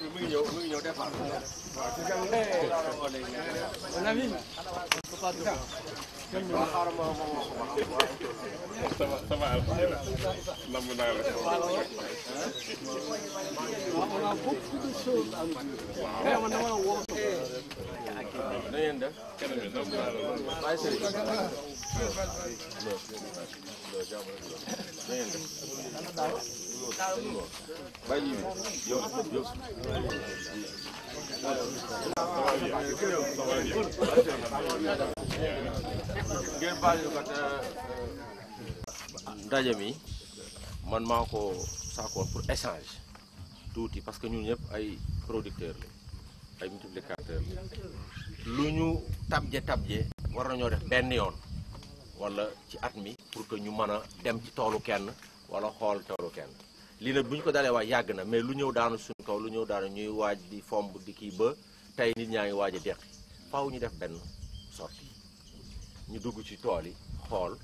bi mu ngi ñëw départ waaw ci jàng mon ami ça va alhamdulilah namm naa la on a beaucoup de choses à nous dire. Na ngeen def. Baye Serigne. Na ngeen def. Baye Jibi yow yow. Ngeen baal ñu kat ndaje mi man maa ko saakoon pour échange tuuti parce que ñun ñëpp ay producteurs la ay multiplicateurs la lu ñu tabje war nañoo def benn yoon wala ci at mi pour que ñu mën a dem ci toolu kenn wala xool toolu kenn lii nag bu ñu ko dalee waaj yàgg na mais lu ñëw daanu suñu kaw lu ñëw daanu ñuy waaj di fomb di kii ba tey nit ñaa ngi waaj a deqi faaw ñu def benn sortie ñu dugg ci tool yi xool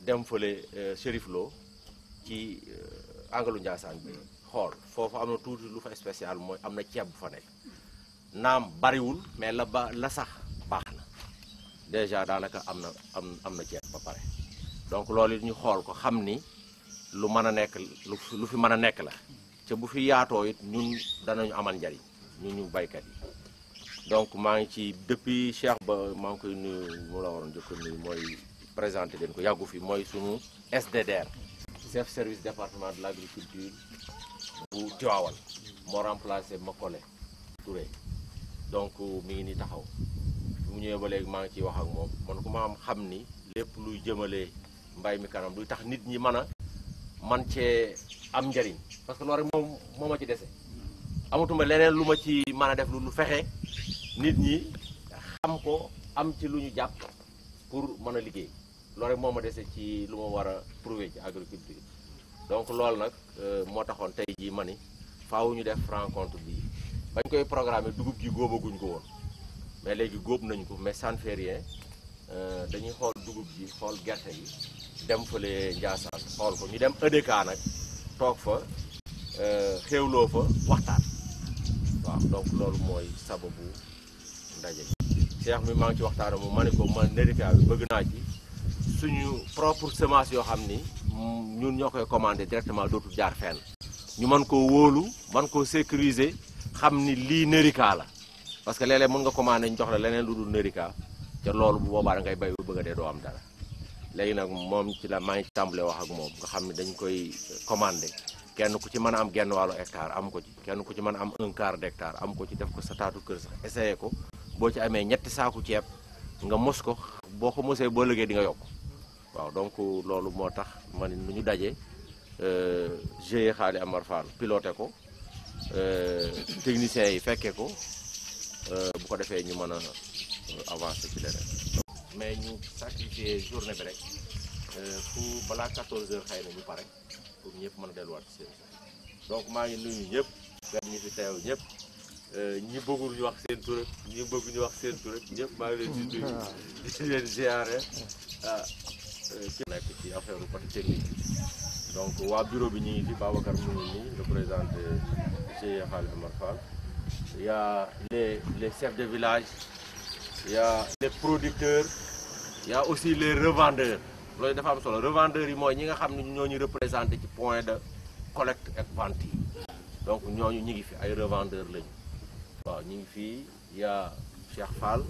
dem fële Chérif Lo ci angalu Ndiassane bi xool foofu am na tuuti lu fa spécial mooy am na ceeb bu fa nekk naam bariwul mais la sax baax na déjà daanaka am na ceeb ba pare donc loolu it ñu xool ko xam ni lu mën a nekk lu fi mën a nekk la te bu fi yaatoo it ñun danañu amal njariñ ñu baykat yi donc maa ngi ci depuis Cheikh ba maa ngi koy nuyu mu la waroon jëkk nuyu mooy présenté leen ko yàggu fi mooy sunu SDDR chef service département de l'agriculture bu Tivaouane moo remplacé Makole Touré donc mi ngi ni taxaw mu ñëwee ba léegi maa ngi ciy wax ak moom man ku ma am xam ni lépp luy jëmale mbay mi kanam luy tax nit ñi mën a man cee am njariñ parce que loolu rek moo ma ci dese amatuma leneen lu ma ci mën a def lu fexe nit ñi xam ko am ci lu ñu jàpp pour mën a liggéey loolu rek moo ma dese ci lu ma war a prouver ci agriculture donc loolu nag moo taxoon tey jii ma ni faaw ñu def rencontre bi bañ koy programmer dugub ji góobaguñ ko woon mais léegi góob nañ ko mais ça ne fait rien dañuy xool dugub ji xool gerte gi dem fële Ndiassane xool ko ñu dem EDK nag toog fa xéewloo fa waxtaan waaw donc loolu mooy sababu ndaje bi Cheikh mi maa ngi ci waxtaan mu ma ne ko man EDK bi bëgg naa ci suñu propre semence yoo xam ni ñun ñoo koy commandé directement dootul jaar fenn ñu mën koo wóolu mën koo sécuriser xam ni lii Nerika la parce que léeg-léeg mën nga commandé ñu jox la leneen lu dul Nerika te loolu bu boobaa da ngay bay bu bëgg a dee doo am dara léegi nag moom ci la maa ngi tàmbalee wax ak moom nga xam ne dañ koy commandé kenn ku ci mën a am genn wàllu hectare am ko ci kenn ku ci mën a am 1/4 d'hectare am ko ci def ko sa taatu kër sax essayé ko boo ci amee ñetti saaku ceeb nga mos ko boo ko mosee boo liggéey di nga yokk waaw donc loolu moo tax man nu ñu daje GIE Xaali Amar Fall piloté ko techniciens yi fekkee ko bu ko defee ñu mën a avancer ci leneen mais ñu sacrifier journée bi rek fu balaa 14 heures xëy na ñu pare pour ñëpp mën a delluwaat ci seen donc maa ngi nuyu ñëpp gan ñi fi teew ñëpp ñi bëggul ñu wax seen tur rek ñi bëgg ñu wax seen tur rek ñëpp maa ngi leen di nuyu di leen ziare ci nekk ci affaire côté technique donc waa bureau bi ñu ngi fi Babacar mu ngi nii représenté GIE Xaali Amar Fall il y a les chefs de village il y a les producteurs il y a aussi les revendeurs loolu dafa am solo revendeurs yi mooy ñi nga xam ne ñoo ñu représenté ci point de collecte ak vente yi donc ñooñu ñu ngi fi ay revendeurs lañu waaw ñu ngi fii il y a Cheikh Fall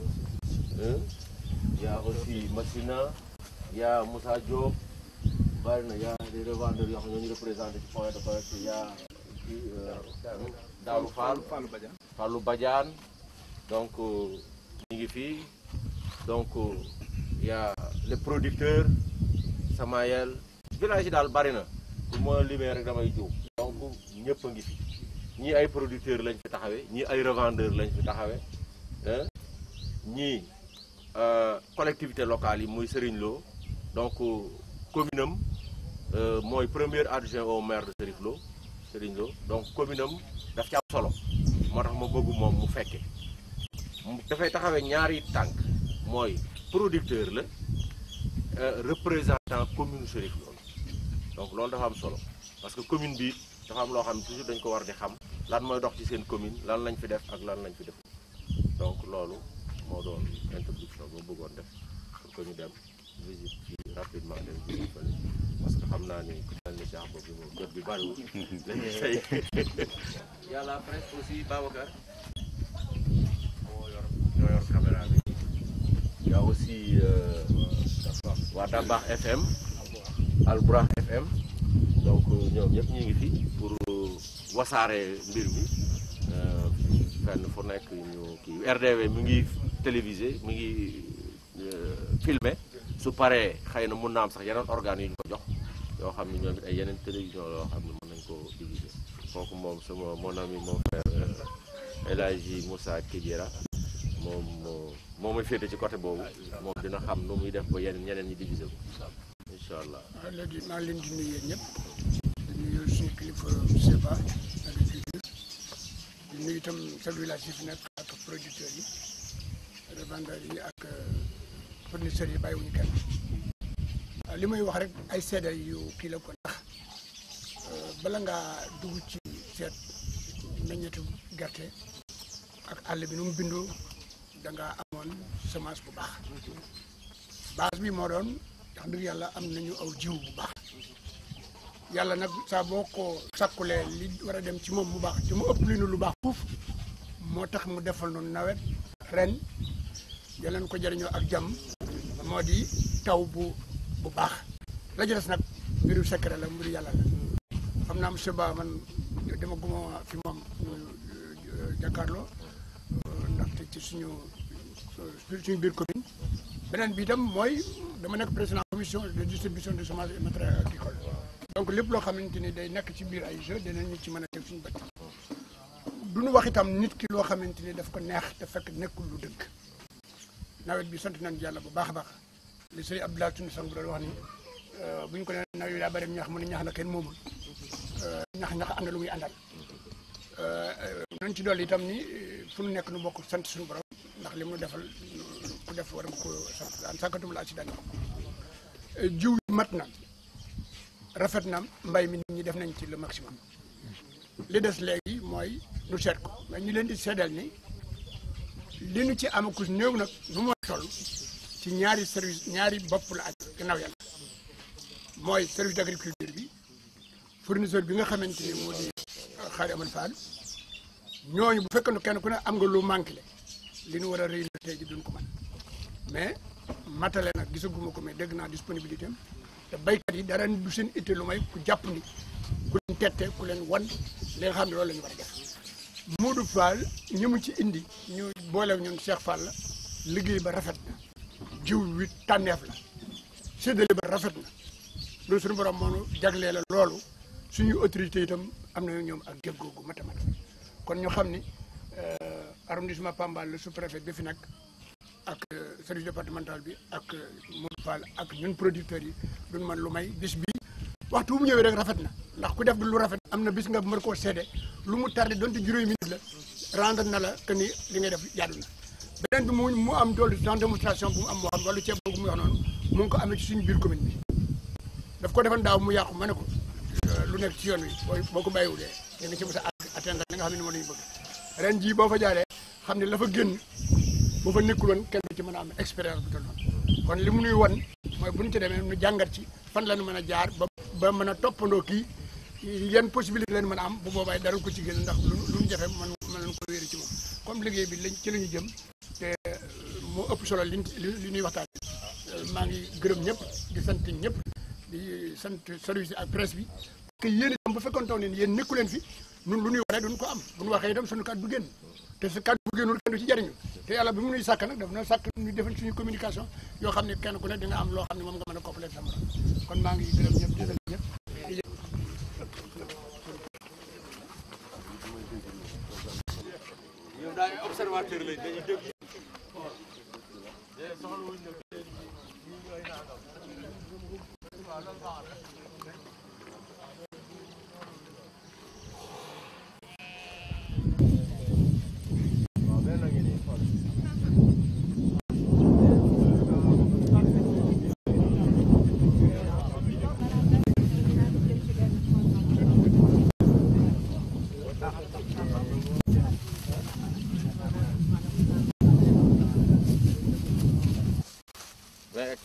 il y a aussi Massina il y a Moussa Diop bari na il y a des revendeurs yoo xam ne ñoo ñu représenté ci point de collecte il y a Daaru Fall Fallou Badiane donc ñu ngi fii donc il y a les producteurs Samayel village yi daal bari na bu ma limee rek damay jiw donc ñëpp a ngi fi ñii ay producteurs lañ fi taxawee ñii ay revendeurs lañ fi taxawee ñii collectivité locale yi muy Serigne Lo donc commune am mooy premier adjoint au maire de Serigne Lo donc commune am daf ci am solo moo tax ma bëgg moom mu fekke dafay taxawee ñaari tànk mooy producteur la représentant commune Chérif Lo donc loolu dafa am solo parce que commune bi dafa am loo xam ne toujours dañ ko war di xam lan mooy dox ci seen commune lan lañ fi def ak lan lañ fi def donc loolu moo doon introduction boo bëggoon def pour que ñu dem visite fii rapidement dem visite fële parce que xam naa ni ku mel ni Cheikh boobu moom jot bi bariwul lañuy say y a la presse aussi Babacar ñoo yor caméra bi y a aussi waa Dabakh FM Albourakh FM donc ñoom ñëpp ñu ngi fi pour wasaare mbir mi fenn fu nekk ñu kii RDV mi ngi télévisé mi ngi filmé su paree xëy na mun na am sax yeneen organes yu ñu ko jox yoo xam ne ñoom it ay yeneen télévision yoo xam ne mën nañ ko diviser kooku moom sama mon ami mon frère El Hadji Moussa Kidira moom mooy féete ci côté boobu moom dina xam nu muy def ba ñeneen ñi diviser ko incha allah. waaw léegi maa ngi leen di nuyu yéen ñëpp di nuyu suñu kilifa Seba agriculture di nuyu itam sa village yi fi nekk ak producteurs yi revendeurs yi ak fournisseurs yi bàyyiwuñu kenn li may wax rek ay seede yu kii la ko ndax bala ngaa dugg ci seet meññetu gerte ak àll bi nu mu bindoo da nga amoon semence bu baax base bi moo doon wax dëgg yàlla am nañu aw jiw bu baax yàlla nag saa boo ko sakkulee li war a dem ci moom mu baax te mu ëpp li nu lu baax fuuf moo tax mu defal nu nawet ren jëleen ko jëriñoo ak jàmm moo di taw bu baax la jëles nag mbiru secret la mbiru yàlla la xam naa monsieur Ba man dama guma fi moom jàkkaarloo ndaxte ci suñu biir commune beneen bi itam mooy dama nekk président commission de distribution de semences et matériels agricoles donc lépp loo xamante ni day nekk ci biir ay jeux dinañu ci mën a teg suñu bët du ñu wax itam nit ki loo xamante ni daf ko neex te fekk nekkul lu dëgg nawet bi sant nañu yàlla bu baax a baax li sëriñ Abdoulaye Tune Sang bu doon wax ni bu ñu ko nee nawet bi daa bëri ñax mu ne ñax na kenn moomul ñax ànd lu muy àndal nañ ci dolli itam ni fu nu nekk nu bokk sant suñu borom ndax li mu defal ku def war nga ko sant daan sàkkatum laa ci daan jiw yi mat na rafet na mbay mi nit ñi def nañ ci le maximum li des léegi mooy nu seet ko mais ñu leen di seedal ni li nu ci amakus néew nag nu mooy toll ci ñaari service ñaari bopp la aj gannaaw yàlla mooy service d'agriculture bi fournisseur bi nga xamante ni moo di Xaari Amadou Fall ñooñu bu fekkee ne kenn ku ne am nga lu manqué li ñu war a réunir tey ji duñ ko mën mais matale nag gisaguma ko mais dégg naa disponibilité am te baykat yi dara du seen itte lu may ku jàpp ni ku leen tette ku leen wan li nga xam ne loolu la ñu war a def Modou Fall ñi mu ci indi ñu booleeg ñun Cheikh Fall la liggéey ba rafet na jiw wi tànneef la séddale ba rafet na loolu suñu borom moo nu jaglee la loolu suñu autorité itam am na ñoom ak déggoo gu mathématique kon ñu xam ni arrondissement Pambal le sous-préfet bi fi nag ak service départemental bi ak Modou Fall ak ñun producteurs yi duñ man lu may bis bi waxtu bu mu ñëwee rek rafet na ndax ku def du lu rafet am na bis nga mën koo seede lu mu tardé donte juróomi minute la rendre na la que ni li ngay def jaadu na beneen bi mu am doolu dans démonstration bu mu am moo xam wala ceeb boobu muy wax noonu mu ngi ko amee ci suñu biir commune bi daf ko defan daaw mu yàqu ma ne ko lu nekk ci yoon wi boo ko bàyyiwulee da nga ci mos a atteindre li nga xam ne moom la ñu bëgg ren jii boo fa jaaree xam ne la fa génn boo fa nekkul woon kenn ci mën a am expérience bu toll noonu kon li mu nuy wan mooy bu ñu ci demee nu jàngat ci fan la ñu mën a jaar ba mën a toppandoo kii yan possibilité leen mën a am bu boobaa dara ko ci génn ndax lu ñu jafe mën nañ ko wéeru ci moom comme liggéey bi lañ ci la ñu jëm te moo ëpp solo li ñuy waxtaan maa ngi gërëm ñëpp di sant ñëpp di sant service ak presse bi parce que yéen itam bu fekkoon taw ne yéen nekku leen fi ñun lu ñuy waxee duñ ko am bu ñu waxee itam suñu kàddu du génn te su kàddu bu génnul kenn du ci jariñu te yàlla bi mu nuy sàkk nag daf na sàkk ñu defal suñu communication yoo xam ne kenn ku ne di nga am loo xam ne moom nga mën a compléter sama kon maa ngi gërëm ñëpp di sant ñëpp ñoom daal ay observateur lañ dañuy dégg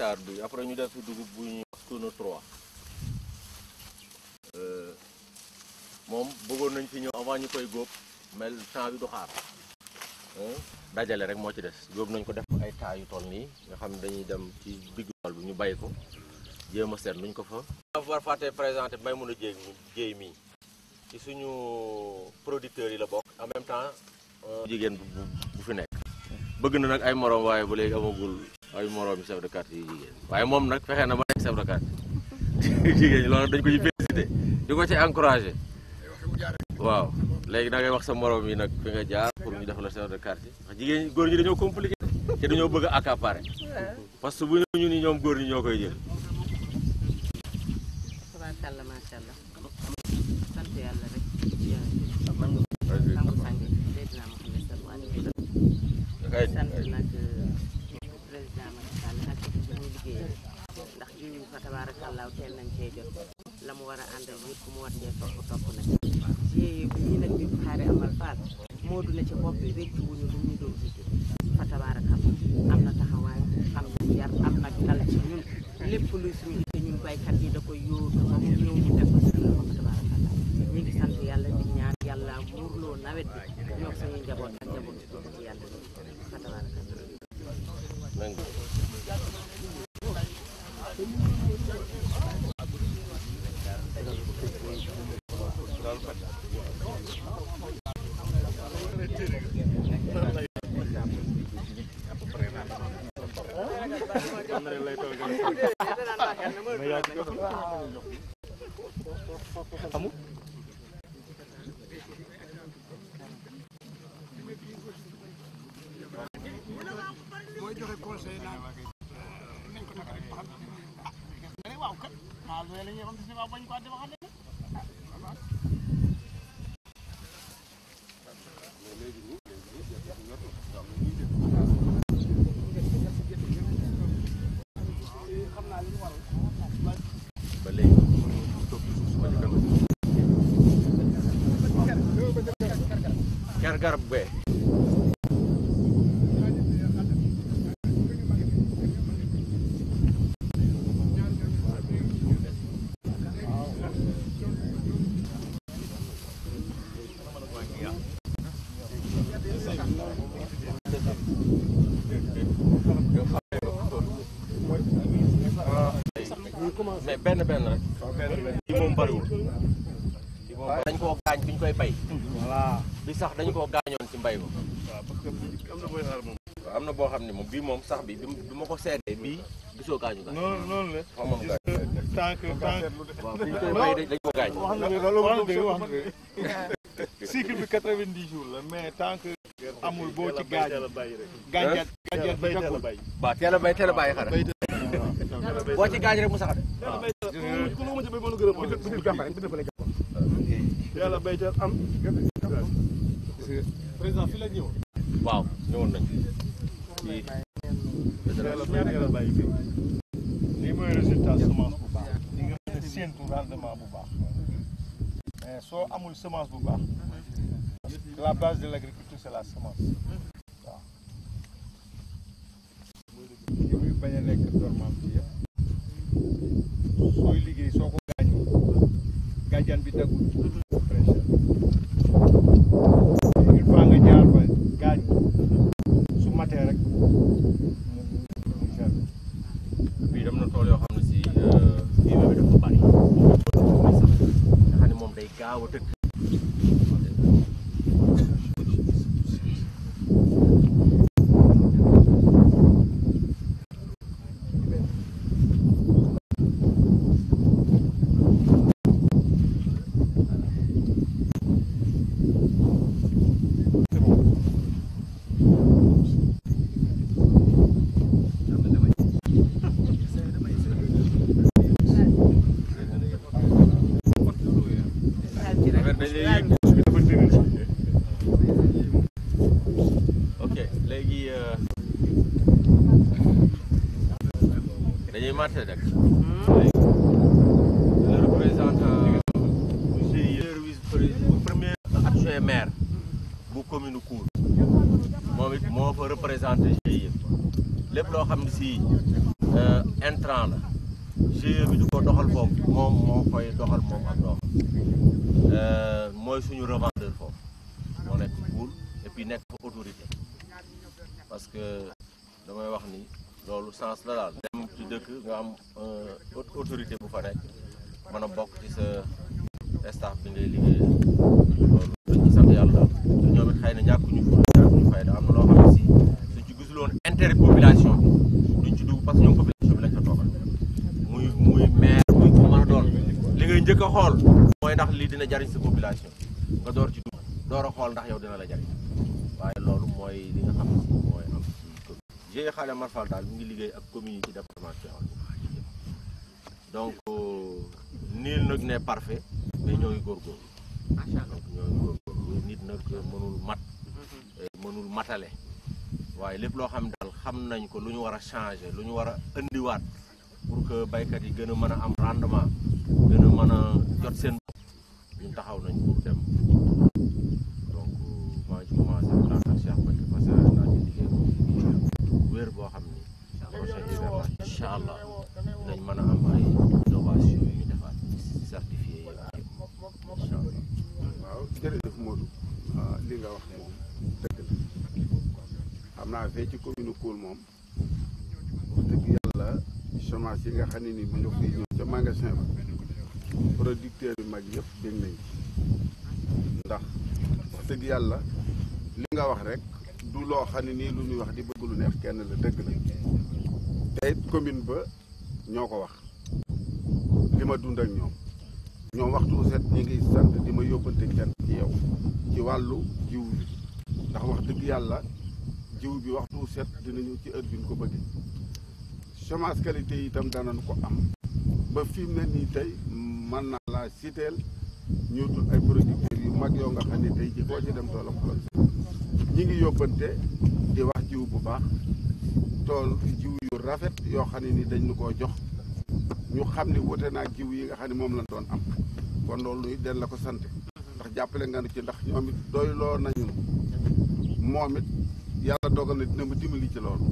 hectare bi après ñu def fi dugub bu ñuy wax tourne 3 moom bëggoon nañ fi ñëw avant ñu koy góob mel temps bi du xaar dajale rek moo ci des góob nañ ko def ay taa yu toll nii nga xam ne dañuy dem ci digg tool bi ñu bàyyi ko jéem a seet nuñ ko fa. war fàtte présenté may mun a jéey mii ci suñu producteurs yi la bokk en même temps jigéen bu fi nekk bëgg na nag ay morom waaye ba léegi amagul ay morom yi chef de quartier yi jigéen waaye moom nag fexe na ba nekk chef de quartier jigéen ñi loolu dañ ko ci félicité di ko ci encouragé waaw léegi da ngay wax sa morom yi nag fi nga jaar pour ñu def la chef de quartier ndax jigéen ñi góor ñi dañoo compliqué te dañoo bëgg a accaparer parce que bu ñu ni ñoom góor ñi ñoo koy jël. tabaarkalla macha allah sant yàlla rek sangu sangi Seydina Muhammad sallallahu alayhi wa sallam sant nag président Macky Sall ak ci ñu liggéeyee ndax jiw fa tabaarakallaa teel nañ cee jot la mu war a àndal yëpp mu war cee topp nag ci ñi nag bi xaare amal faal moo du ne ci bopp bi rek wuñu lu ñu doon jiite fa tabaarakallaa am na taxawaay am na yar am na dal ci ñun lépp luy suñu itte ñun baykat yi da koy yóotu ba mu ñëw mu def ko si loxo fa tabaarakallaa ñu ngi sant yàlla di ñaan yàlla muurloo nawet bi ñoo suñuy njaboot ak njaboot ci yàlla fa tabaarakallaa mooy joxe conseil naan nañ ko takk rek ba xam waaw kat maa la ñuy xam si waaw bañ ko def waxal ba léegi toog ci suuf ma jëkkal ker garab bee mais benn rek bi moom bariwul bi moom dañ koo gaañ bi ñu koy bay bi sax dañu koo gaañoon ci mbay ko waaw am na boo xam ne moom bii moom sax bi bi ma ko seetee bii gisoo gaañu gaañ noonu la xamoon gaañ tant que waaw bi ñu koy bay dañ ko gaañ wax na wax na cycle bi 90 jours la mais tant que amul boo ci gaañ gàncax bi teel a bay waaw teel a bay teel a bàyyi xara boo ci gaañ rek mu sax de yàlla bayteel am président fi la ñëw waaw ñëwoon nañ yàlla bàyyi fi lii mooy résultat semence bu baax li nga mën a séentu rendement bu baax mais soo amul semence bu baax la base de l'agriculture c'est la semence waaw yooyu bañ a nekk dormant bi yëpp sooy liggéey soo ko gaañoo gàncax bi daggul fraîcheur une fois nga jaar fa gaañ su matee rek mu jar bii dem na tool yoo xam ne si fumier bi dafa bari muy sax nga xam ne moom day gaaw a tëgg ok léegi dañuy marché rek le représentant bu premier adjoint maire bu commune Kour moom it moo fa représenté GIE lépp loo xam ne si intrant la GIE bi du ko doxal foofu moom moo koy doxal moom ak doom mooy suñu revendeur foofu moo nekk Poul et puis nekk fa autorité parce que damay wax ni loolu sens la daal dem ci dëkk nga am autorité bu fa nekk mën a bokk ci sa staff bi ngay liggéey loolu dañuy sant yàlla daal te ñoom it xëy na ñàkkuñu fayda am na loo xam ne si suñ ci gisuloon intérêt population bi duñ ci dugg parce que ñoom population bi lañ fa toogal muy maire muy ku mën a doon li ngay njëkk a xool mooy ndax lii dina jariñ sa population nga door ci dugg door a xool ndax yow dina la jariñ waaye loolu mooy li nga xam ne si mooy am ci GIE Khadim Amar Fall daal mi ngi liggéey ak commune yi ci département Tivaouane donc nul nag n'est parfait mais ñoo ngi góorgóorlu donc ñoo ngi góorgóorlu nit nag mënul matale waaye lépp loo xam ne daal xam nañ ko lu ñu war a changer lu ñu war a indiwaat pour que baykat yi gën a mën a am rendement gën a mën a jot seen bopp ñun taxaw nañ pour dem donc maa ngi commencé waxtaan ak Cheikh Mbacke parce que naa ci liggéey wér boo xam ni projet hivernage incha allah dinañ mën a am ay innovation yu ñu defaat certifié yi incha allah. waaw jërëjëf Modou li nga wax moom dëgg la xam naa fee ci commune Koul moom wax dëgg yàlla semence yi nga xam ne ni mu nga fiy ñëw ca magasin ba producteurs yu mag yëpp dégg nañ ci ndax wax dëgg yàlla li nga wax rek du loo xam ne nii lu ñuy wax di bëgg lu neex kenn la dëgg la te it commune ba ñoo ko wax li ma dund ak ñoom waxtu set ñi ngi sant di ma yóbbante kenn ci yow ci wàllu jiw bi ndax wax dëgg yàlla jiw bi waxtu set dina ñëw ci heure bi ñu ko bëggee semence qualité yi itam danañ ko am ba fi mu ne nii tey mën naa laa citeel ñu dul ay producteurs yu mag yoo nga xam ne tey ji koo ci dem toolam xolam ñi ngi yóbbante di wax jiw bu baax tool jiw yu rafet yoo xam ne ni dañ ñu koo jox ñu xam ne wute naag jiw yi nga xam ne moom lañ doon am kon loolu den la ko sant ndax jàppale nga nu ci ndax ñoom it doyloo nañu moom it yàlla dogal na dina ma dimbali ci loolu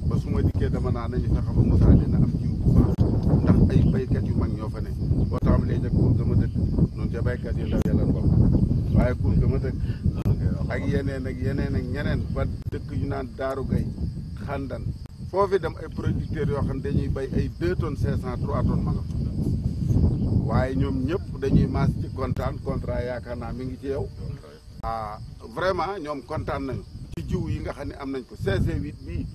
ba su ma dikkee dama naa nañu fexe ba Moussa dina am jiw bu baax ndax ay baykat yu mag ñoo fa ne boo tàmbalee ca Koul ga ma dëkk noonu ca baykat yu ndaw yàlla bopp waaye Koul ga ma dëkk ak yeneen ak ñeneen ba dëkk yu naan Daaru Gay Xandan foofu dem ay producteurs yoo xam ne dañuy bay ay 2 tonnes 500 3 tonnes ma nga fa waaye ñoom ñëpp dañuy maas ci kontaan contrat yaakaar naa mi ngi ci yow vraiment ñoom kontaan nañu ci jiw yi nga xam ne am nañ ko CC8 bii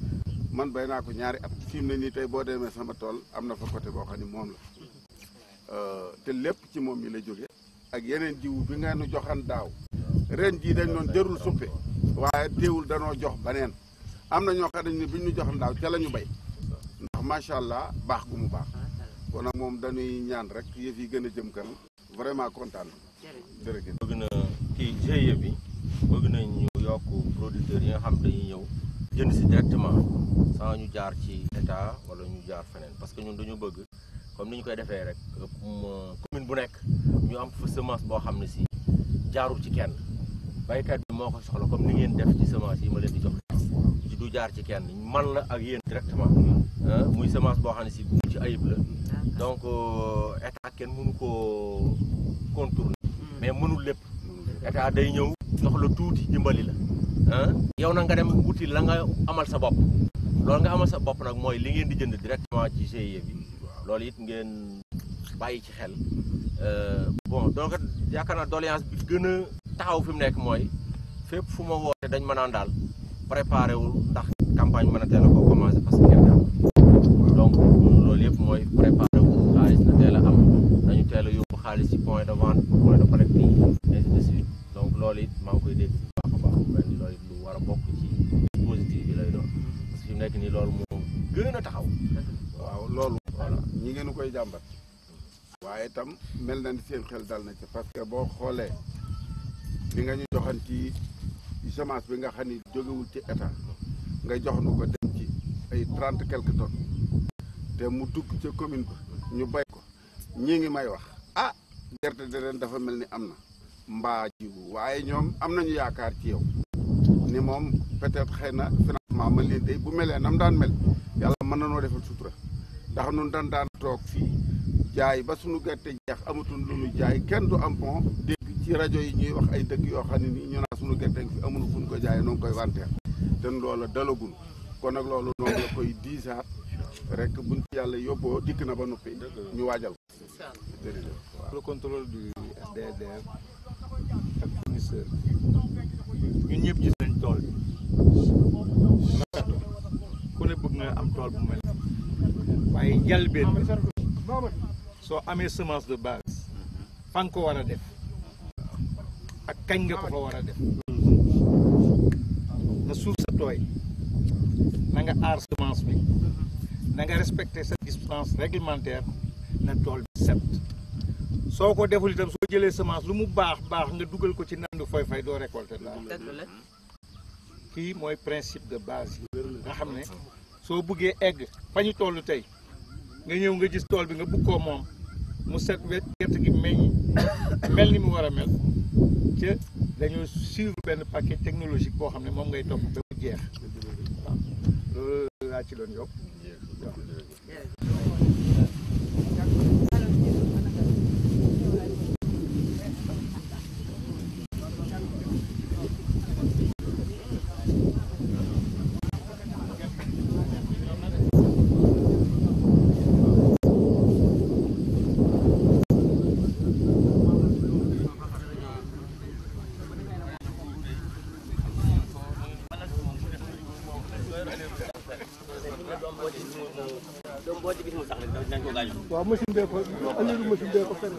man bay naa ko ñaari at fi mu ne nii tey boo demee sama tool am na fa côté boo xam ne moom la te lépp ci moom mi la jóge ak yeneen jiw bi nga nu joxan daaw ren jii dañ doon jërul suppe waaye teewul danoo jox baneen am na ñoo xam ne bi ñu joxan daaw ca la ñu bay ndax macha allah baax gu mu baax kon nag moom dañuy ñaan rek yëf yi gën a jëm kanam vraiment kontaan na jërëjëf. bëgg na kii GIE bi bëgg nañ ñu yokk producteurs yi nga xam dañuy ñëw jënd si directement sans ñu jaar ci état wala ñu jaar feneen parce que ñun dañu bëgg comme ni ñu koy defee rek commune bu nekk ñu am fa semence boo xam ne si jaarul ci kenn baykat bi moo ko soxla comme ni ngeen def ci semence yi ma leen di jox ci du jaar ci kenn man la ak yéen directement muy semence boo xam ne si bu ci ayib la donc état kenn mënu koo contourner mais mënul lépp état day ñëw jox la tuuti dimbali la yow na nga dem wuti la nga amal sa bopp loolu nga amal sa bopp nag mooy li ngeen di jënd directement ci GIE bi loolu it ngeen bàyyi ci xel bon donc yaakaar naa doléance bi gën a taxaw fi mu nekk mooy fépp fu ma woote dañ ma naan daal préparé wul ndax campagne mën a teel a ko commencé parce que gerte am donc loolu yëpp mooy préparé wul xaalis na teel a am dañu teel a yóbbu xaalis ci point de vente point de collecte yi ainsi de suite donc loolu it maa ngi koy dégg bu baax a baax mel ni loolu it lu war a bokk ci positif bi lay doon parce que fi mu nekk nii loolu moo gën a taxaw waaw loolu voilà ñi ngeen koy jàmbat waaye itam mel na ni seen xel dal na ci parce que boo xoolee li nga ñu joxan ci semence bi nga xam ni jógewul ci état nga jox nu ko dem ci ay 30 quelques tonnes te mu dugg ca commune ba ñu bay ko ñii ngi may wax gerte de ren dafa mel ni am na mbaa jiwu waaye ñoom am nañu yaakaar ci yow ni moom peut-être xëy na financement man leen day bu melee nam daan mel yàlla mën na noo defal sutura ndax nun daan toog fii jaay ba suñu gerte jeex amatul lu ñu jaay kenn du am pont dégg ci rajo yi ñuy wax ay dëkk yoo xam ne nii ñu naa suñu gerte fi amuñu fu ñu ko jaayee noo ngi koy wanteer te loola dalagun kon nag loolu noonu la koy diisaat rek buñ ci yàlla yóbboo dikk na ba noppi ñu waajal ko. jërëjëf waaw. Le contrôle du SDDR ak fournisseur ñun ñëpp gis nañ tool bi ku ne bëgg nga am tool bu mel waaye njëlbeen bi soo amee semence de base fa nga ko war a def ak kañ nga ko fa war a def na suuf sa tooy na nga aar semence bi na nga respecter sa distance réglementaire na tool bi set soo ko deful itam soo jëlee semence lu mu baax nga dugal ko ci nandu fay doo récolter dara. kii mooy principe de base yi nga xam ne soo buggee egg fa ñu toll tey nga ñëw nga gis tool bi nga bugg koo moom mu set gerte gi meññ mel ni mu war a mel ca dañoo suivre benn paquet technologique boo xam ne moom ngay topp ba mu jeex waaw loolu laa ci doon yokk. waaw machine bee ko andi machine bee ko fenn.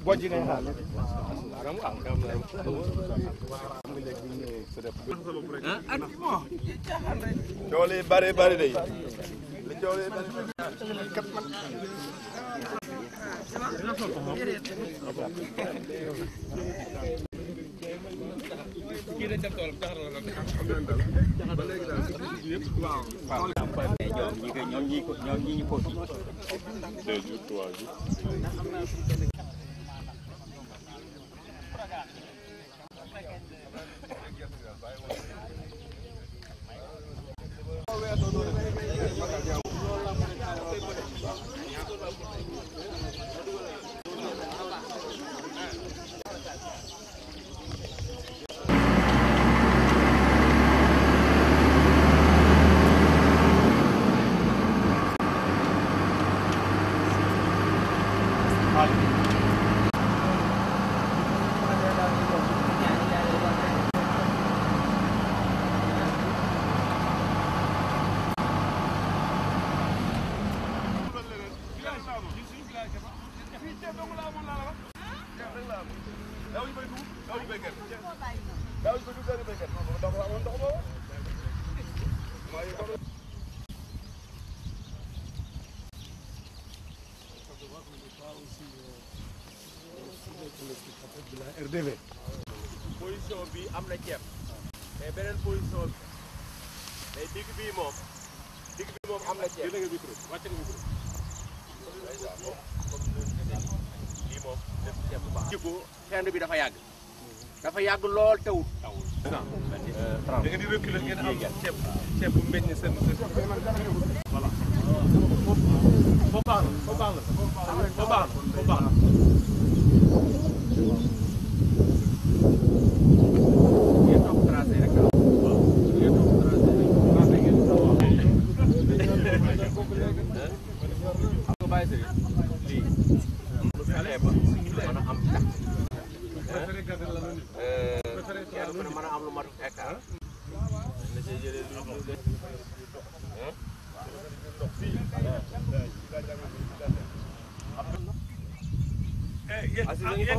bojj ngay xaar. coow li bari day li coow li bari kat man RDV. position bi am na ceeb mais beneen position bi mais digg bi moom am na ceeb. lii moom def ceeb bu baax. jikko xend bi dafa yàgg lool tawut. da ngeen di reculer ngeen am ceeb bu meññ seen voilà. foo baax la.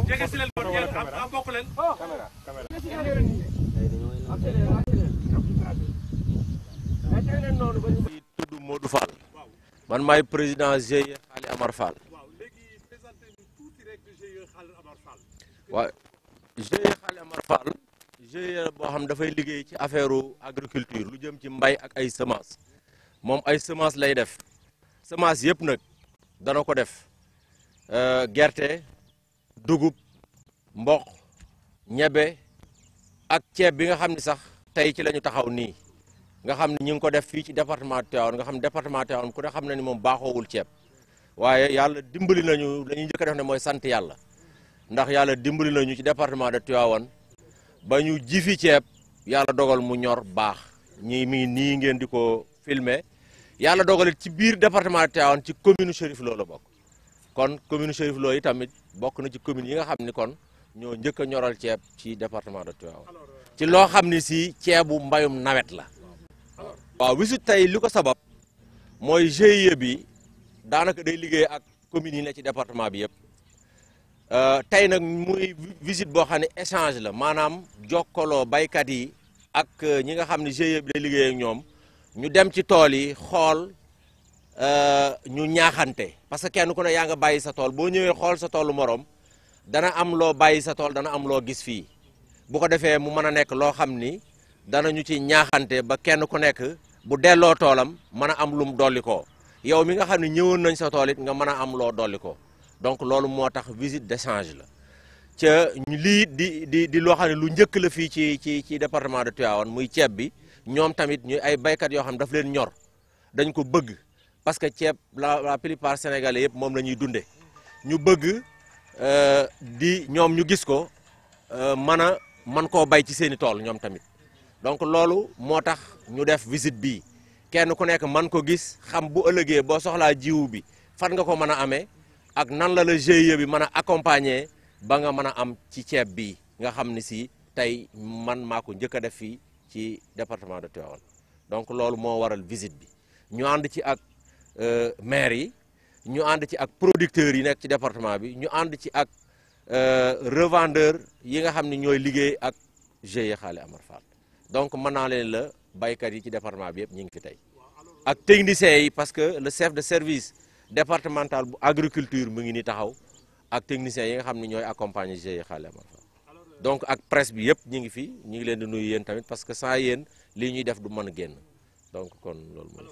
jege si leen kon yéen am bokk leen. tudd Modou Fall man maay président GIE Xaali Amar Fall. waaw GIE Xaali Amar Fall GIE boo xam dafay liggéey ci affaire agriculture lu jëm ci mbay ak ay semences moom ay semences lay def semences yëpp nag dana ko def gerte dugub mboq ñebe ak ceeb bi nga xam ne sax tey ci la ñu taxaw nii nga xam ne ñu ngi ko def fii ci département Tivaouane nga xam ne département Tivaouane ku ne xam na ni moom baaxoowul ceeb waaye yàlla dimbali nañu la ñuy njëkk a def ne mooy sant yàlla ndax yàlla dimbali nañu ci département de Tivaouane ba ñu ji fi ceeb yàlla dogal mu ñor baax ñi mi nii ngeen di ko filmer yàlla dogal ci biir département de Tivaouane ci commune Chérif Lo la bokk kon commune Chérif Lo yi tamit bokk na ci commune yi nga xam ni kon ñoo njëkk a ñoral ceeb ci département de Tivaouane ci loo xam ni si ceebu mbayum nawet la waaw wisit tey li ko sabab mooy GIE bi daanaka day liggéey ak communes yi ne ci département bi yëpp tey nag muy visite boo xam ne échange la maanaam jokkaloo baykat yi ak ñi nga xam ne GIE bi day liggéey ak ñoom ñu dem ci tool yi xool ñu ñaaxante parce que kenn ku ne yaa nga bàyyi sa tool boo ñëwee xool sa toolu morom dana am loo bàyyi sa tool dana am loo gis fii bu ko defee mu mën a nekk loo xam ni danañu ci ñaaxante ba kenn ku nekk bu delloo toolam mën a am lum dolli ko yow mi nga xam ne ñëwoon nañ sa tool it nga mën a am loo dolli ko donc loolu moo tax visite d'échange la ca lii di loo xam ne lu njëkk la fii ci département de Tivaouane muy ceeb bi ñoom tamit ñu ay baykat yoo xam ne daf leen ñor dañ ko bëgg parce que ceeb la plupart sénégalais yëpp moom la ñuy dunde ñu bëgg ñoom ñu gis ko mën koo bay ci seeni tool ñoom tamit donc loolu moo tax ñu def visite bii kenn ku nekk mën ko gis xam bu ëllëgee boo soxlaa jiwu bi fan nga ko mën a amee ak nan la GIE bi mën a accompagner ba nga mën a am ci ceeb bi nga xam ni si tey man maa ko njëkk a def fii ci département de Tivaouane donc loolu moo waral visite bi ñu ànd ci ak maire yi ñu ànd ci ak producteurs yi nekk ci département bi ñu ànd ci ak revendeur yi nga xam ne ñooy liggéey ak GIE Khalé Amar Fall donc mën naa leen la baykat yi ci département bi yëpp ñu ngi fi tey ak techniciens yi parce que le chef de service départemental bu agriculture mu ngi ni taxaw ak techniciens yi nga xam ne ñooy accompagner GIE Khalé Amar Fall donc ak presse bi yëpp ñu ngi fi ñu ngi leen di nuyu yéen tamit parce que sans yéen lii ñuy def du mën a génn donc kon loolu mooy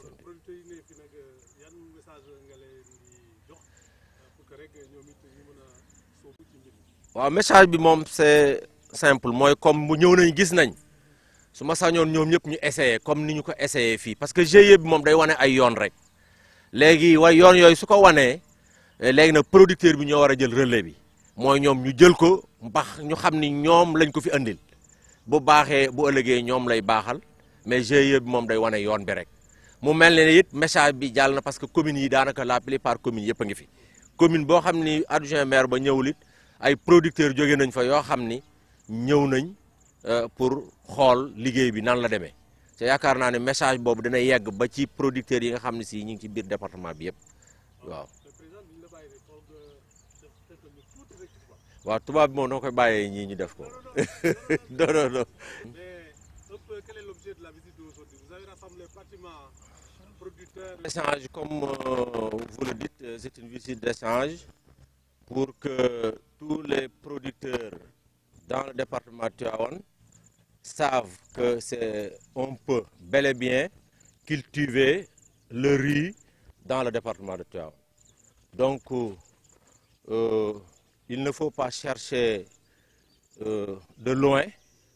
waaw message bi moom c'est simple mooy comme bu ñëw nañ gis nañ su ma sañoon ñoom ñëpp ñu essayé comme ni ñu ko essayé fii parce que GIE bi moom day wane ay yoon rek léegi waaye yoon yooyu su ko wanee léegi nag producteur bi ñoo war a jël relais bi mooy ñoom ñu jël ko mbax ñu xam ni ñoom lañ ko fi andil bu baaxee bu ëllëgee ñoom lay baaxal mais GIE bi moom day wane yoon bi rek mu mel ne it message bi jàll na parce que communes yi daanaka la plupart communes yëpp a ngi fi commune boo xam ni adjoint maire ba ñëwul it ay producteurs jóge nañ fa yoo xam ni ñëw nañ pour xool liggéey bi nan la demee te yaakaar naa ne message boobu dina yegg ba ci producteurs yi nga xam ne si ñu ngi ci biir département bi yëpp waaw. waaw tubaab bi moom dama koy bàyyee ñii ñu def ko non. Échange comme vous le dites c'est une visite d'échange pour que tous les producteurs dans le département de Tivaouane savent que on peut bel et bien cultiver le riz dans le département de Tivaouane. Donc, il ne faut pas chercher de loin,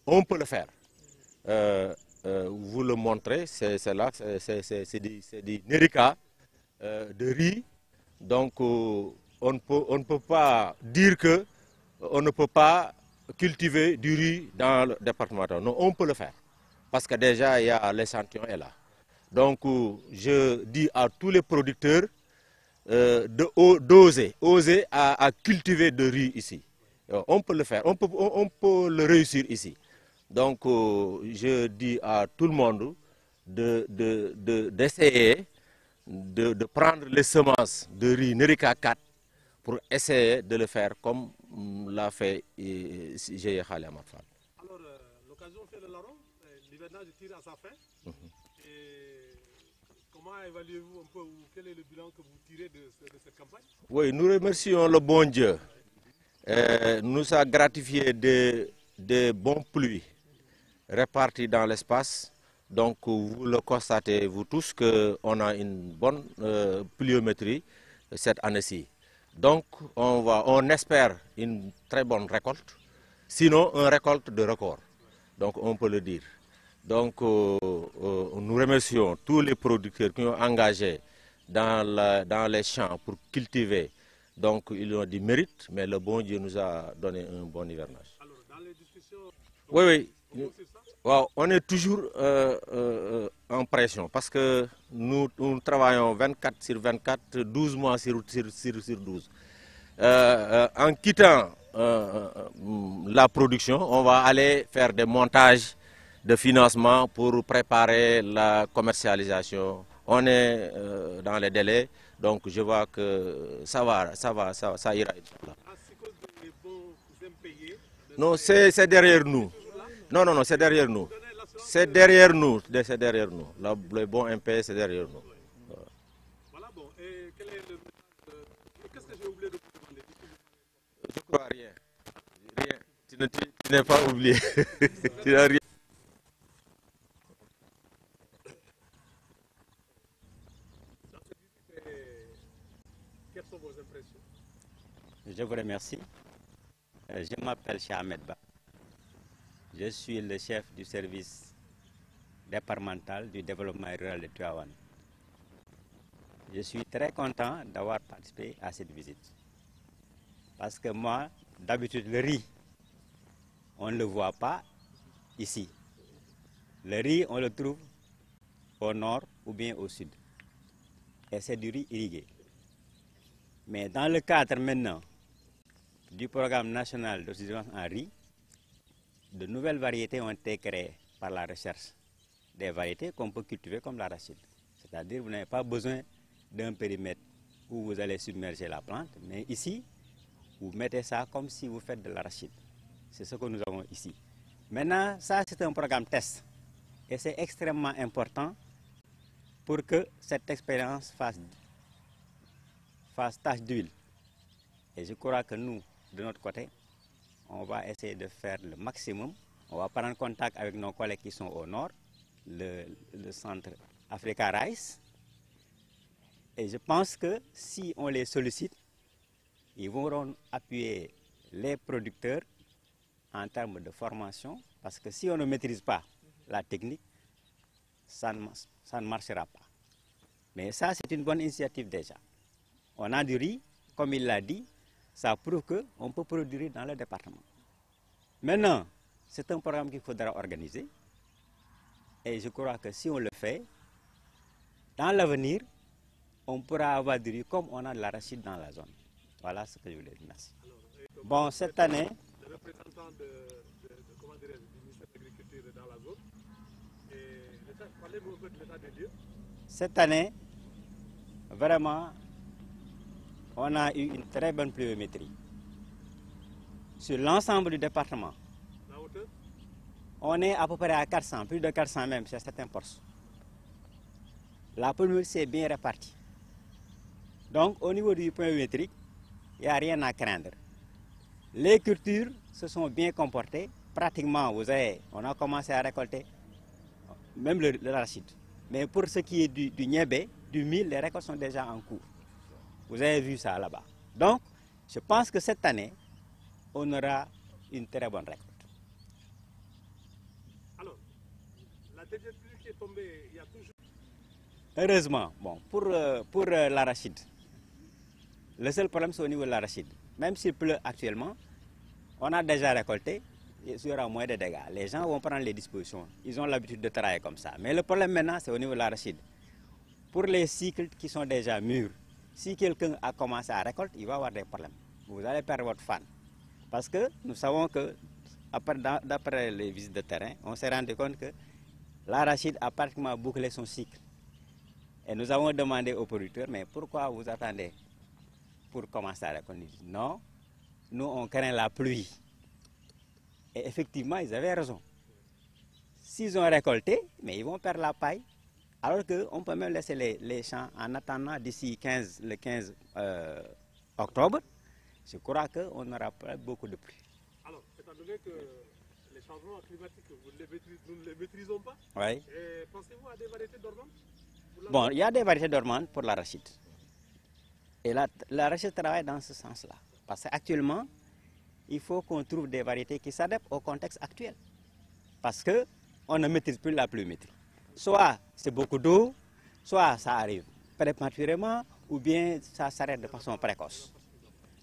on peut le faire. Vous le montrez, c'est là, c'est des néricas de riz. Donc, on ne peut pas dire que on ne peut pas cultiver du riz dans le département. Non, on peut le faire. Parce que déjà, l'échantillon est là. Donc, je dis à tous les producteurs d'oser à cultiver de riz ici. On peut le faire, on peut le réussir ici. Donc, je dis à tout le monde d'essayer de prendre les semences de riz Nerica 4 pour essayer de le faire comme l'a fait GIE Khalé Amar Fall. Alors, l'occasion fait le larron, l'hivernage tire à sa fin. Comment évaluez-vous un peu, quel est le bilan que vous tirez de cette campagne? Oui, nous remercions le bon Dieu. Nous a gratifié de bonnes pluies répartis dans l'espace. Donc vous le constatez, vous tous, qu'on a une bonne pluviométrie cette année-ci. Donc on espère une très bonne récolte, sinon une récolte de record. Donc on peut le dire. Donc nous remercions tous les producteurs qui ont engagé dans les champs pour cultiver. Donc ils ont du mérite, mais le bon Dieu nous a donné un bon hivernage. Alors, dans les discussions, Oui. Wow, on est toujours en pression parce que nous travaillons 24 sur 24, 12 mois sur 12. En quittant la production, on va aller faire des montages de financement pour préparer la commercialisation. On est dans les délais, donc je vois que ça ira. Non, c'est derrière nous. Non, c'est derrière nous. C'est derrière nous. C'est derrière nous. Le bon impayé, c'est derrière nous. Voilà, bon. Et quel est le message qu'est-ce que j'ai oublié de vous demander? Je crois rien. Rien. Tu n'es pas oublié. Tu n'as rien. Quelles sont vos impressions? Je vous remercie. Je m'appelle Cheikh Ahmed Ba. Je suis le chef du service départemental du développement rural de Tivaouane. Je suis très content d'avoir participé à cette visite. Parce que moi, d'habitude, le riz, on ne le voit pas ici. Le riz, on le trouve au nord ou bien au sud. Et c'est du riz irrigué. Mais dans le cadre maintenant du programme national d'autosuffisance en riz, de nouvelles variétés ont été créées par la recherche. Des variétés qu'on peut cultiver comme l'arachide. C'est-à-dire que vous n'avez pas besoin d'un périmètre où vous allez submerger la plante, mais ici, vous mettez ça comme si vous faites de l'arachide. C'est ce que nous avons ici. Maintenant, ça c'est un programme test. Et c'est extrêmement important pour que cette expérience fasse tache d'huile. Et je crois que nous, de notre côté, on va essayer de faire le maximum. On va prendre contact avec nos collègues qui sont au nord, le centre Africa Rice. Et je pense que si on les sollicite, ils vont appuyer les producteurs en termes de formation. Parce que si on ne maîtrise pas la technique, ça ne marchera pas. Mais ça, c'est une bonne initiative déjà. On a du riz, comme il l'a dit, ça prouve qu'on peut produire dans le département. Maintenant, c'est un programme qu'il faudra organiser. Et je crois que si on le fait, dans l'avenir, on pourra avoir du riz comme on a de l'arachide dans la zone. Voilà ce que je voulais dire. Merci. Bon, cette année... Le représentant du ministère de l'Agriculture dans la zone. Parlez-nous un peu de l'état des lieux. Cette année, vraiment, on a eu une très bonne pluviométrie. Sur l'ensemble du département, la hauteur? On est à peu près à 400, plus de 400 même, c'est certains postes. La pluviométrie s'est bien répartie. Donc, au niveau du pluviométrique, il n'y a rien à craindre. Les cultures se sont bien comportées. Pratiquement, on a commencé à récolter même l'arachide. Mais pour ce qui est du niébé, du mil, les récoltes sont déjà en cours. Vous avez vu ça là-bas. Donc, je pense que cette année, on aura une très bonne récolte. Alors, la dernière pluie qui est tombée, il y a toujours... Heureusement, bon, pour l'arachide, le seul problème c'est au niveau de l'arachide. Même s'il pleut actuellement, on a déjà récolté, il y aura moins de dégâts. Les gens vont prendre les dispositions. Ils ont l'habitude de travailler comme ça. Mais le problème maintenant, c'est au niveau de l'arachide. Pour les cycles qui sont déjà mûrs, si quelqu'un a commencé à récolter, il va avoir des problèmes. Vous allez perdre votre fan. Parce que nous savons que, d'après les visites de terrain, on s'est rendu compte que l'arachide a pratiquement bouclé son cycle. Et nous avons demandé aux producteurs, mais pourquoi vous attendez pour commencer à récolter? Non, nous on craint la pluie. Et effectivement, ils avaient raison. S'ils ont récolté, mais ils vont perdre la paille. Alors qu'on peut même laisser les champs en attendant d'ici le 15 octobre. Je crois qu'on n'aura pas beaucoup de pluie. Alors, étant donné que les changements climatiques, nous ne les maîtrisons pas. Oui. Et pensez-vous à des variétés dormantes? Bon, il y a des variétés dormantes pour l'arachide. Et l'arachide travaille dans ce sens-là. Parce qu'actuellement, il faut qu'on trouve des variétés qui s'adaptent au contexte actuel. Parce qu'on ne maîtrise plus la pluviométrie. Soit c'est beaucoup d'eau, soit ça arrive prématurément, ou bien ça s'arrête de façon précoce.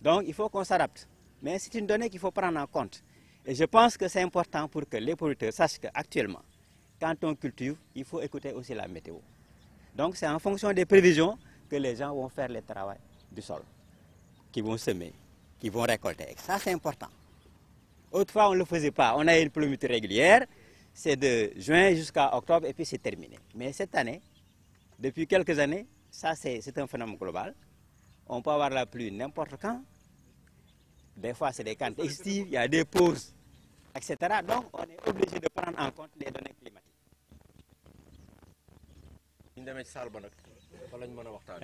Donc il faut qu'on s'adapte. Mais c'est une donnée qu'il faut prendre en compte. Et je pense que c'est important pour que les producteurs sachent qu'actuellement, quand on cultive, il faut écouter aussi la météo. Donc c'est en fonction des prévisions que les gens vont faire le travail du sol, qui vont semer, qui vont récolter. Et ça c'est important. Autrefois on ne le faisait pas. On a une pluviométrie régulière, c'est de juin jusqu'à octobre et puis c'est terminé. Mais cette année, depuis quelques années, ça c'est un phénomène global. On peut avoir la pluie n'importe quand. Des fois c'est des quantités excessives, il y a des pauses, etc. Donc on est obligé de prendre en compte les données climatiques. ñu demee ci saal ba nag fa lañ mën a waxtaan.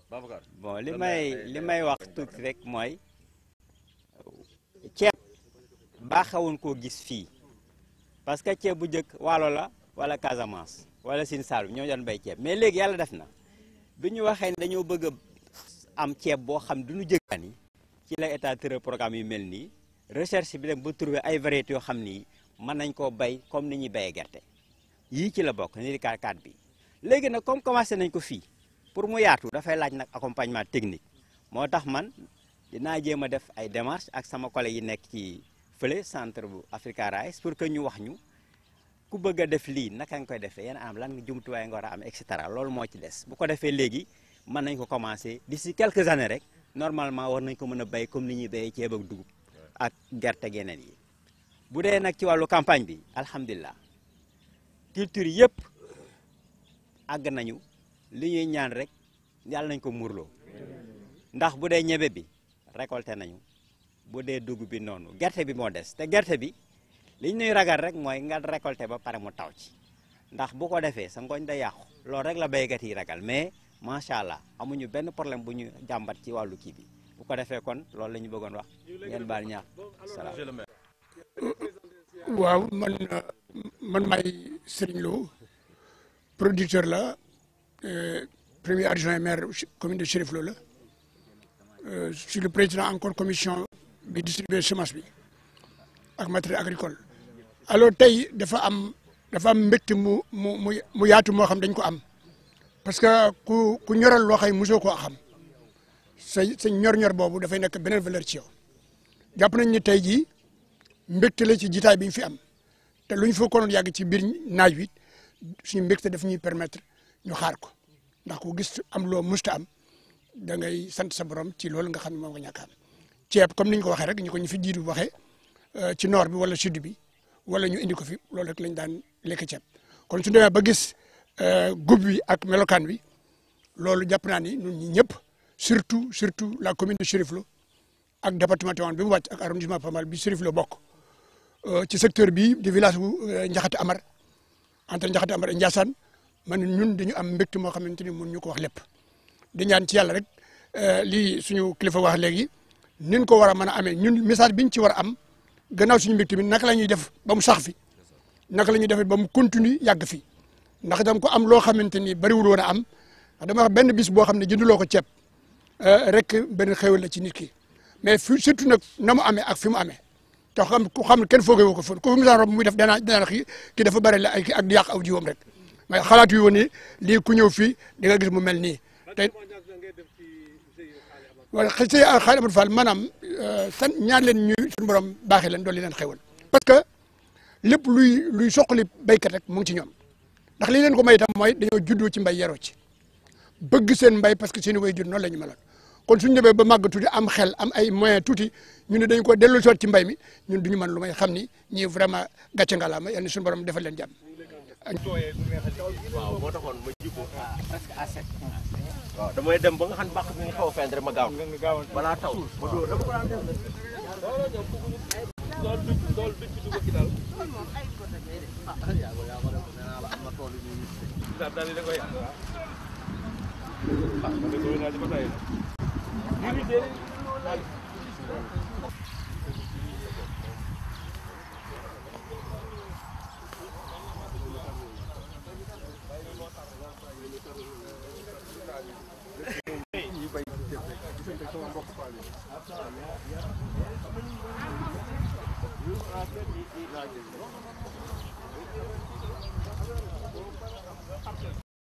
Babacar. Bon li may wax tuuti rek mooy ceeb baaxawuñ koo gis fii parce que ceeb bu njëkk Waalo la wala Casamance wala Sine Saalum ñoo doon bay ceeb mais léegi yàlla def na bi ñu waxee ne dañoo bëgg a am ceeb boo xam du ñu jëggaani ci la état tëral programme yu mel nii recherche bi dem ba trouver ay variétés yoo xam ni mën nañ koo bay comme ni ñuy bayee gerte yii ci la bokk ni di 4 bi léegi nag comme commencé nañ ko fii pour mu yaatu dafay laaj nag accompagnement technique moo tax man dinaa jéem a def ay démarches ak sama collègue yi nekk ci fële centre bu Africa Rice pour que ñu wax ñu ku bëgg a def lii naka nga koy defee yéen am lan nga jumtuwaay nga war a am et cetera loolu moo ci des bu ko defee léegi mën nañ ko commencer d'ici quelques années rek normalement war nañ ko mën a bay comme ni ñuy bayee ceeb ak dugub ak gerte geneen yi bu dee nag ci wàllu campagne bi alhamdulilah culture yëpp àgg nañu li ñuy ñaan rek yàlla nañ ko muurloo ndax bu dee ñebe bi récolté nañu bu dee dugub bi noonu gerte bi moo des te gerte bi li ñuy ragal rek mooy nga récolté ba pare mu taw ci ndax bu ko defee sa ngooñ da yàqu loolu rek la béykat yi ragal mais macha allah amuñu benn problème bu ñu jàmbat ci wàllu kii bi bu ko defee kon loolu la ñu bëggoon wax ngeen baal ñaax salaam. waaw man maay Serigne Lo producteur la premier adjoint maire commune de Chérif Lo la je suis le président encore commission bi distribuer semence bi ak matériel agricole. alors tey dafa am mbégte mu yaatu moo xam dañ ko am parce que ku ñoral loo xam mosoo koo xam sa ñor-ñor boobu dafay nekk beneen valeur ci yow jàpp nañ ni tey jii mbégte la ci jitaay bi ñu fi am te lu ñu fa konoon yàgg ci biir naaj wi suñu mbégte daf ñuy permettre ñu xaar ko ndax ku gis am loo musta am da ngay sant sa borom ci loolu nga xam ne moom nga ñàkk am ceeb comme ni ñu ko waxee rek ñu fi jiitu waxee ci nord bi wala sud bi wala ñu indi ko fi loolu rek lañ daan lekk ceeb kon su demee ba gis gub bi ak melokaan bi loolu jàpp naa ni ñun ñi ñëpp surtout la commune de Chérif Lo ak département Tivaouane bi mu wàcc ak arrondissement Pambal bi Chérif Lo bokk ci secteur bi di village bu Njaxate Amar entre Njaxate Amar et Ndiassane man ñun dañu am mbégte moo xamante ni mun ñu ko wax lépp di ñaan ci yàlla rek lii suñu kilifa wax léegi nin ko war a mën a amee ñun message biñ ci war a am gannaaw suñu mbégte mi naka la ñuy def ba mu sax fi naka la ñuy def ba mu continue yàgg fi ndax dam ko am loo xamante ni bariwul woon a am dama wax benn bis boo xam ne jënduloo ko ceeb rek benn xéwal la ci nit ki mais surtout nag na mu amee ak fi mu amee te ku xam ne kenn foogee woo ko fóon ku fi mu rob muy def danaa kii dafa bari la ak di yàq aw jiwam rek mais xalaat yu woon ni lii ku ñëw fii di nga gis mu mel nii te wala xëy na Xaali Amadou Fall maanaam ñaan leen ñuy suñu borom baaxee leen dolli leen xéwal parce que lépp luy soqali béykat rek mu ngi ci ñoom ndax li leen ko may itam mooy dañoo juddoo ci mbay yaroo ci bëgg seen mbay parce que seen i way jur noonu la ñu meloon kon suñu demee ba màgg tuuti am xel am ay moyen tuuti ñu ne dañ ko dellu soot ci mbay mi ñun duñu mën lu may xam ni ñii vraiment gàcce ngalaama yal na suñu borom defal leen jàmm. waaw moo taxoon ma ji ko presque à sec. waaw damay dem ba nga xam ne bàq bi nga xaw a fendre ma gaaw balaa taw ma dóor dama ko daan def def rek gisante sama mbokk Fall yi.